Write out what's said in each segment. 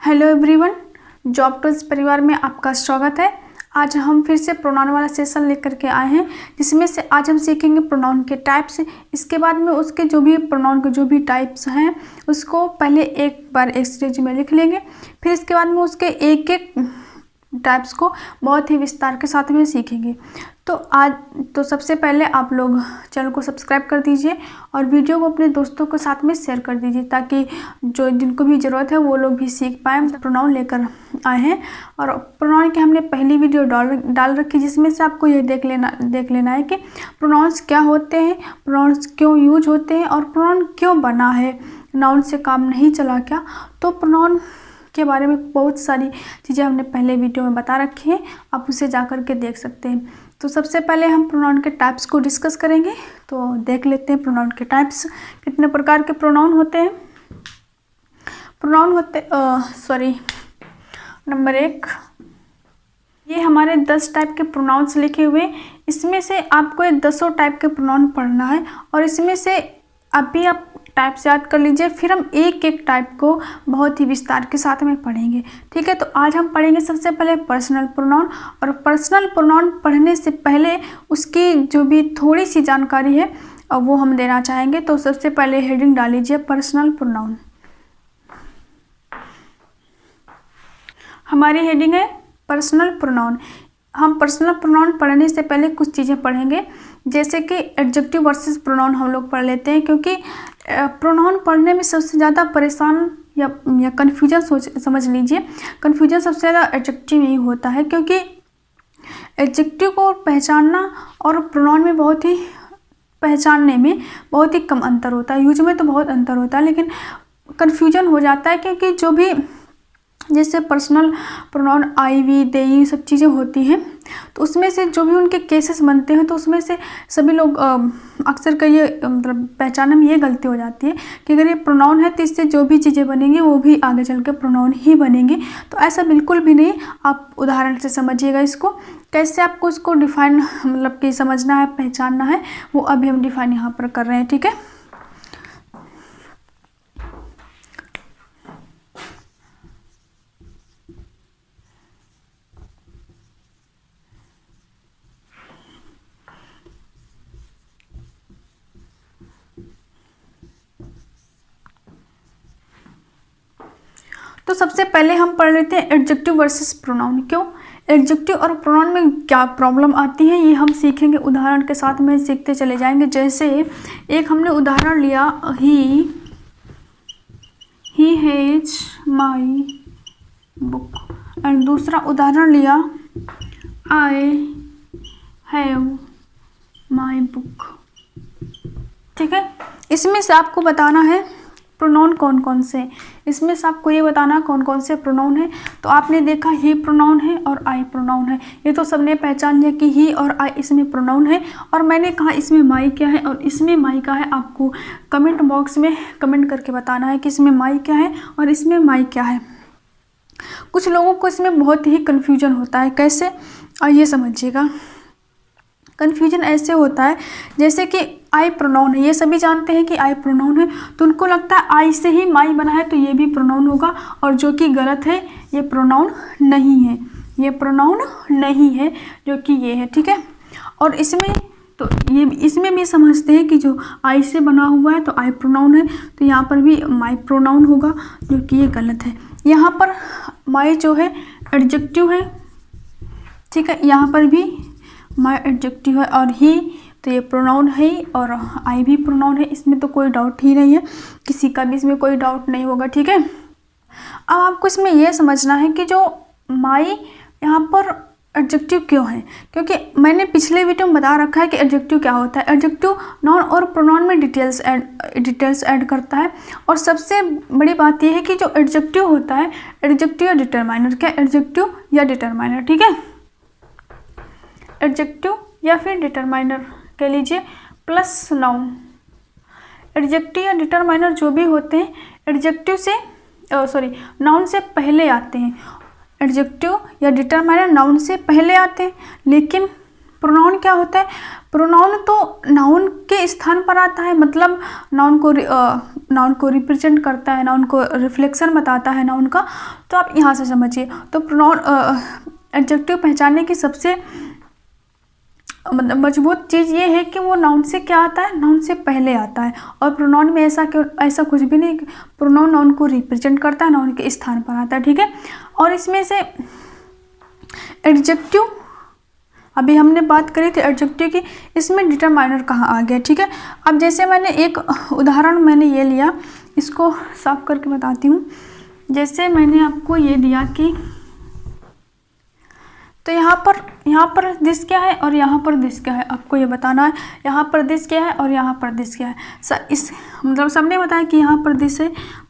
Hello everyone, job tools परिवार में आपका स्वागत है। आज हम फिर से प्रोनाउन वाला सेशन लेकर के आए हैं, जिसमें से आज हम सीखेंगे प्रोनाउन के टाइप्स। इसके बाद में उसके जो भी प्रोनाउन के जो भी टाइप्स हैं उसको पहले एक बार एक सीरीज में लिख लेंगे, फिर इसके बाद में उसके एक एक टाइप्स को बहुत ही विस्तार के साथ में सीखेंगे। तो सबसे पहले आप लोग चैनल को सब्सक्राइब कर दीजिए और वीडियो को अपने दोस्तों के साथ में शेयर कर दीजिए, ताकि जो जिनको भी ज़रूरत है वो लोग भी सीख पाएँ। प्रोनाउन लेकर आए हैं और प्रोनाउन की हमने पहली वीडियो डाल रखी, जिसमें से आपको ये देख लेना है कि प्रोनाउंस क्या होते हैं, प्रोनाउंस क्यों यूज होते हैं और प्रोनाउन क्यों बना है, नाउन से काम नहीं चला क्या। तो प्रोनाउन के बारे में बहुत सारी चीज़ें हमने पहले वीडियो में बता रखी हैं, आप उसे जा कर के देख सकते हैं। तो सबसे पहले हम प्रोनाउन के टाइप्स को डिस्कस करेंगे। तो देख लेते हैं प्रोनाउन के टाइप्स, कितने प्रकार के प्रोनाउन होते हैं। नंबर 1, ये हमारे 10 टाइप के प्रोनाउंस लिखे हुए। इसमें से आपको ये 10 टाइप के प्रोनाउन पढ़ना है और इसमें से अभी आप टाइप्स याद कर लीजिए, फिर हम एक एक टाइप को बहुत ही विस्तार के साथ में पढ़ेंगे। ठीक है, तो आज हम पढ़ेंगे सबसे पहले पर्सनल प्रोनाउन। और पर्सनल प्रोनाउन पढ़ने से पहले उसकी जो भी थोड़ी सी जानकारी है वो हम देना चाहेंगे। तो सबसे पहले हेडिंग डाल लीजिए पर्सनल प्रोनाउन। हमारी हेडिंग है पर्सनल प्रोनाउन। हम पर्सनल प्रोनाउन पढ़ने से पहले कुछ चीज़ें पढ़ेंगे, जैसे कि एडजेक्टिव वर्सेस प्रोनाउन हम लोग पढ़ लेते हैं, क्योंकि प्रोनाउन पढ़ने में सबसे ज़्यादा परेशान या कन्फ्यूजन समझ लीजिए, कन्फ्यूजन सबसे ज़्यादा एडजेक्टिव में ही होता है, क्योंकि एडजेक्टिव को पहचानना और प्रोनाउन में पहचानने में बहुत ही कम अंतर होता है। यूज में तो बहुत अंतर होता है, लेकिन कन्फ्यूजन हो जाता है, क्योंकि जो भी जैसे पर्सनल प्रोनाउन आई, वी, दे, ये सब चीज़ें होती हैं, तो उसमें से जो भी उनके केसेस बनते हैं, तो उसमें से सभी लोग अक्सर का ये मतलब पहचानने में ये गलती हो जाती है कि अगर ये प्रोनाउन है तो इससे जो भी चीज़ें बनेंगी वो भी आगे चल के प्रोनाउन ही बनेंगी। तो ऐसा बिल्कुल भी नहीं। आप उदाहरण से समझिएगा इसको, कैसे आपको इसको डिफाइन मतलब कि समझना है, पहचानना है, वो अभी हम डिफाइन यहाँ पर कर रहे हैं। ठीक है, तो सबसे पहले हम पढ़ लेते हैं एडजेक्टिव वर्सेस प्रोनाउन। क्यों एडजेक्टिव और प्रोनाउन में क्या प्रॉब्लम आती है, ये हम सीखेंगे, उदाहरण के साथ में सीखते चले जाएंगे। जैसे एक हमने उदाहरण लिया, he has my book, and दूसरा उदाहरण लिया, आई हैव माई बुक। ठीक है, इसमें से आपको बताना है प्रोनाउन कौन कौन से, इसमें से आपको ये बताना कौन कौन से प्रोनाउन है। तो आपने देखा ही प्रोनाउन है और आई प्रोनाउन है, ये तो सबने पहचान लिया कि ही और आई इसमें प्रोनाउन है। और मैंने कहा इसमें माई क्या है और इसमें माई क्या है, आपको कमेंट बॉक्स में कमेंट करके बताना है कि इसमें माई क्या है और इसमें माई क्या है। कुछ लोगों को इसमें बहुत ही कन्फ्यूजन होता है, कैसे, आइए समझिएगा। कन्फ्यूजन ऐसे होता है जैसे कि आई प्रोनाउन है, ये सभी जानते हैं कि आई प्रोनाउन है, तो उनको लगता है आई से ही माई बना है तो ये भी प्रोनाउन होगा, और जो कि गलत है, ये प्रोनाउन नहीं है, ये प्रोनाउन नहीं है, जो कि ये है। ठीक है, और इसमें भी समझते हैं कि जो आई से बना हुआ है तो आई प्रोनाउन है, तो यहाँ पर भी माई प्रोनाउन होगा, जो कि ये गलत है। यहाँ पर माई जो है एडजेक्टिव है, ठीक है, यहाँ पर भी माई एडजेक्टिव है, और ही तो ये प्रोनाउन है और आई भी प्रोनाउन है, इसमें तो कोई डाउट ही नहीं है, किसी का भी इसमें कोई डाउट नहीं होगा। ठीक है, अब आपको इसमें यह समझना है कि जो माई यहाँ पर एडजेक्टिव क्यों है, क्योंकि मैंने पिछले वीडियो में बता रखा है कि एडजेक्टिव क्या होता है। एडजेक्टिव नाउन और प्रोनाउन में डिटेल्स ऐड करता है, और सबसे बड़ी बात यह है कि जो एडजेक्टिव होता है, एडजेक्टिव या डिटरमाइनर, क्या एडजेक्टिव या डिटरमाइनर, ठीक है, एडजेक्टिव या फिर डिटरमाइनर कह लीजिए, प्लस नाउन। एडजेक्टिव या डिटरमाइनर जो भी होते हैं एडजेक्टिव से नाउन से पहले आते हैं। एडजेक्टिव या डिटरमाइनर नाउन से पहले आते हैं, लेकिन प्रोनाउन क्या होता है, प्रोनाउन तो नाउन के स्थान पर आता है, मतलब नाउन को नाउन को रिप्रेजेंट करता है, नाउन को रिफ्लेक्शन बताता है नाउन का, तो आप यहाँ से समझिए। तो प्रोनाउन एडजेक्टिव पहचानने की सबसे मतलब मजबूत चीज़ ये है कि वो नाउन से क्या आता है, नाउन से पहले आता है। और प्रोनाउन में ऐसा कुछ भी नहीं, प्रोनाउन नाउन को रिप्रेजेंट करता है, नाउन के स्थान पर आता है, ठीक है। और इसमें से एडजेक्टिव, अभी हमने बात करी थी एडजेक्टिव की, इसमें डिटरमाइनर कहाँ आ गया, ठीक है। अब जैसे मैंने एक उदाहरण मैंने ये लिया, इसको साफ करके बताती हूँ। जैसे मैंने आपको ये दिया कि तो यहाँ पर दिस क्या है और यहाँ पर दिस क्या है, आपको ये बताना है। यहाँ पर दिस क्या है और यहाँ पर दिस क्या है। इस मतलब सबने बताया कि यहाँ पर दिस है,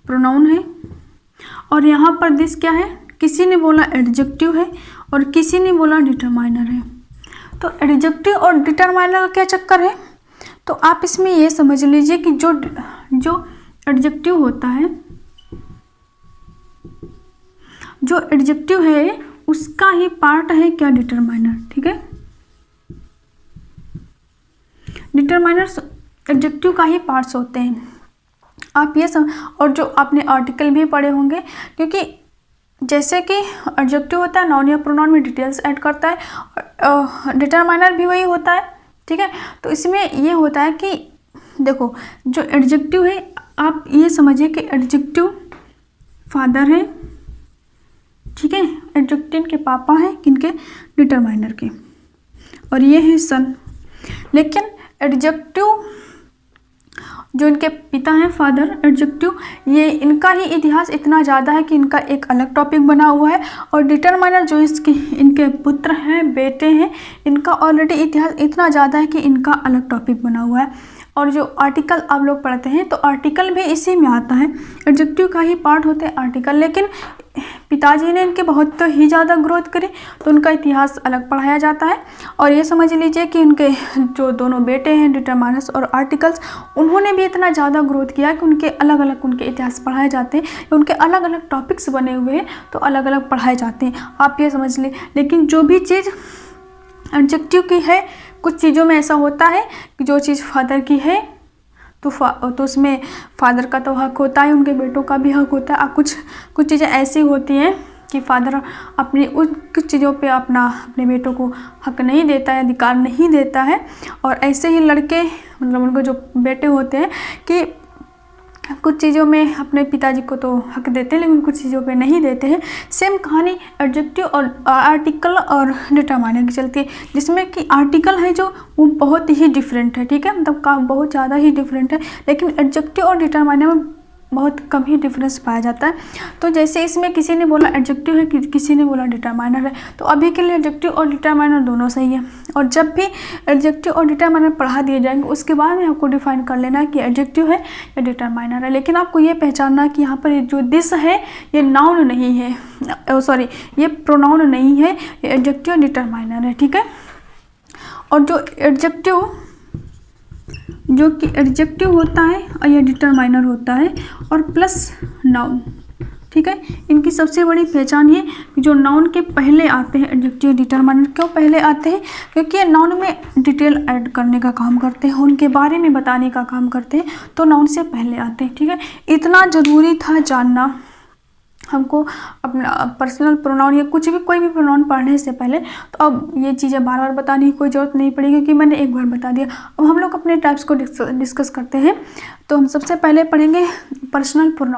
प्रोनाउन है, और यहाँ पर दिस क्या है, किसी ने बोला एडजेक्टिव है और किसी ने बोला डिटरमाइनर है। तो एडजेक्टिव और डिटरमाइनर का क्या चक्कर है, तो आप इसमें ये समझ लीजिए कि जो एडजेक्टिव होता है, जो एडजेक्टिव है उसका ही पार्ट है क्या, डिटरमाइनर, ठीक है। डिटरमाइनर्स एडजेक्टिव का ही पार्ट्स होते हैं, आप ये सब। और जो आपने आर्टिकल भी पढ़े होंगे, क्योंकि जैसे कि एडजेक्टिव होता है नाउन या प्रोनाउन में डिटेल्स ऐड करता है, डिटरमाइनर भी वही होता है, ठीक है। तो इसमें ये होता है कि देखो, जो एडजेक्टिव है, आप ये समझिए कि एडजेक्टिव फादर है, ठीक है, एडजेक्टिव के पापा हैं, किनके, डिटरमाइनर के, और ये है सन। लेकिन एडजेक्टिव जो इनके पिता हैं, फादर, एडजेक्टिव, ये इनका ही इतिहास इतना ज़्यादा है कि इनका एक अलग टॉपिक बना हुआ है। और डिटरमाइनर जो इनके पुत्र हैं, बेटे हैं, इनका ऑलरेडी इतिहास इतना ज़्यादा है कि इनका अलग टॉपिक बना हुआ है। और जो आर्टिकल आप लोग पढ़ते हैं, तो आर्टिकल भी इसी में आता है, एडजेक्टिव का ही पार्ट होते हैं आर्टिकल। लेकिन पिताजी ने इनके बहुत ही ज़्यादा ग्रोथ करी, तो उनका इतिहास अलग पढ़ाया जाता है। और ये समझ लीजिए कि उनके जो दोनों बेटे हैं, डिटरमाइनर्स और आर्टिकल्स, उन्होंने भी इतना ज़्यादा ग्रोथ किया कि उनके अलग अलग उनके इतिहास पढ़ाए जाते हैं, उनके अलग अलग टॉपिक्स बने हुए हैं, तो अलग अलग पढ़ाए जाते हैं, आप ये समझ लें। लेकिन जो भी चीज़ एडजेक्टिव की है, कुछ चीज़ों में ऐसा होता है कि जो चीज़ फादर की है तो उसमें फादर का तो हक होता है, उनके बेटों का भी हक होता है। कुछ चीज़ें ऐसी होती हैं कि फादर अपनी कुछ चीज़ों पे अपने बेटों को हक नहीं देता है, अधिकार नहीं देता है। और ऐसे ही लड़के, मतलब उनको जो बेटे होते हैं, कि कुछ चीज़ों में अपने पिताजी को तो हक देते हैं, लेकिन कुछ चीज़ों पे नहीं देते हैं। सेम कहानी एडजेक्टिव और आर्टिकल और डिटरमाइनर की चलती है, जिसमें कि आर्टिकल है जो वो बहुत ही डिफरेंट है, ठीक है, मतलब बहुत ज़्यादा ही डिफरेंट है। लेकिन एडजेक्टिव और डिटरमाइनर में बहुत कम ही डिफरेंस पाया जाता है। तो जैसे इसमें किसी ने बोला एडजेक्टिव है, किसी ने बोला डिटरमाइनर है, तो अभी के लिए एडजेक्टिव और डिटरमाइनर दोनों सही है। और जब भी एडजेक्टिव और डिटरमाइनर पढ़ा दिए जाएंगे, उसके बाद में आपको डिफाइन कर लेना है कि एडजेक्टिव है या डिटरमाइनर है। लेकिन आपको ये पहचानना है कि यहाँ पर जो दिस है ये नाउन नहीं है, सॉरी ये प्रोनाउन नहीं है, ये एडजेक्टिव और डिटरमाइनर है, ठीक है। और जो कि एडजेक्टिव होता है और यह डिटरमाइनर होता है, और प्लस नाउन, ठीक है। इनकी सबसे बड़ी पहचान ये कि जो नाउन के पहले आते हैं, एडजेक्टिव डिटरमाइनर क्यों पहले आते हैं, क्योंकि ये नाउन में डिटेल ऐड करने का काम करते हैं, उनके बारे में बताने का काम करते हैं, तो नाउन से पहले आते हैं, ठीक है। इतना ज़रूरी था जानना हमको अपना पर्सनल प्रोनाउन या कोई भी प्रोनाउन पढ़ने से पहले। तो अब ये चीज़ें बार बार बताने की कोई ज़रूरत नहीं पड़ेगी, क्योंकि मैंने एक बार बता दिया। अब हम लोग अपने टाइप्स को डिस्कस करते हैं। तो हम सबसे पहले पढ़ेंगे पर्सनल प्रोनाउन।